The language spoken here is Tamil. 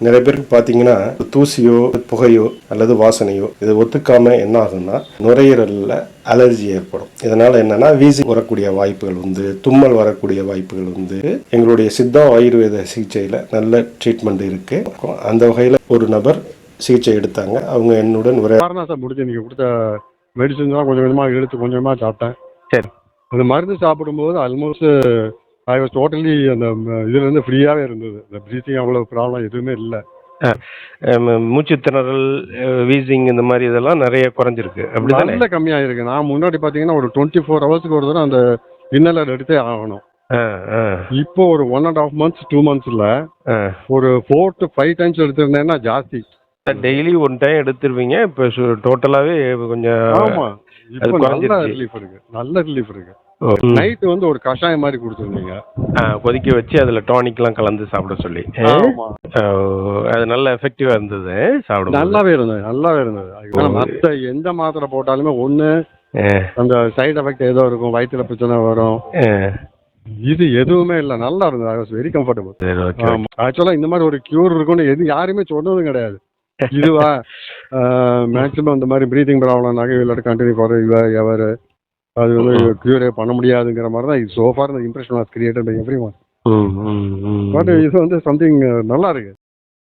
நிறைய பேருக்கு பார்த்தீங்கன்னா தூசியோ புகையோ அல்லது வாசனையோ இது ஒத்துக்காம என்ன ஆகும்னா நுரையீரலில் அலர்ஜி ஏற்படும். இதனால என்னன்னா வீசி வரக்கூடிய வாய்ப்புகள் உண்டு, தும்மல் வரக்கூடிய வாய்ப்புகள் உண்டு. எங்களுடைய சித்தா ஆயுர்வேத சிகிச்சையில் நல்ல ட்ரீட்மெண்ட் இருக்கு. அந்த வகையில் ஒரு நபர் சிகிச்சை எடுத்தாங்க. அவங்க என்னுடன் முடிஞ்சு நீங்க கொடுத்த மெடிசன் தான் கொஞ்சம் கொஞ்சமாக எடுத்து கொஞ்சம் கொஞ்சமாக சாப்பிட்டேன். சரி. அந்த மருந்து சாப்பிடும்போது ஆல்மோஸ்ட் ஐ வாஸ் டோட்டலி அந்த இதுலேருந்து ஃப்ரீயாகவே இருந்தது. இந்த ப்ரீத்திங் அவ்வளோ ப்ராப்ளம் எதுவுமே இல்லை. மூச்சு திணறல், வீசிங் இந்த மாதிரி இதெல்லாம் நிறைய குறைஞ்சிருக்கு. அப்படிதானே? நல்ல கம்மியாக இருக்கு. நான் முன்னாடி பார்த்தீங்கன்னா ஒரு 24 ஹவர்ஸ்க்கு ஒரு தடவை அந்த இன்னலர் எடுத்தே ஆகணும். இப்போ ஒரு 1.5 months 2 monthsல ஒரு 4 to 5 times எடுத்திருந்தேன்னா ஜாஸ்தி. டெய்லி ஒன் டைம் எடுத்துருவீங்க. இப்போ டோட்டலாவே கொஞ்சம் ஆமா, இப்போ நல்ல ரிலீஃப் இருக்கு. நல்ல ரிலீஃப் இருக்கு. நைட்டு வந்து ஒரு கஷாயம் மாதிரி கொடுத்துருந்தீங்க, கொதிக்க வச்சு அதுல டானிக்லாம் கலந்து சாப்பிட சொல்லி. அது நல்ல எஃபெக்டிவா இருந்தது. சாப்பிட நல்லாவே இருந்தது. மற்ற எந்த மாத்திரை போட்டாலுமே ஒண்ணு அந்த சைடு எஃபெக்ட் ஏதோ இருக்கும், வயிற்றுல பிரச்சனை வரும். இது எதுவுமே இல்லை, நல்லா இருந்தது. I was very comfortable. ஆக்சுவலா இந்த மாதிரி ஒரு கியூர் இருக்குன்னு யாருமே சொன்னதும் கிடையாது. இதுவா மேக்ஸிமம் இந்த மாதிரி ப்ரீத்திங் ப்ராப்ளம் நகை கண்டினியூ ஃபார் எவர் அது வந்து கியூரே பண்ண முடியாதுங்கிற மாதிரி தான் இது சோஃபார் இந்த impression was created by everyone. But இது வந்து சம்திங் நல்லா இருக்கு.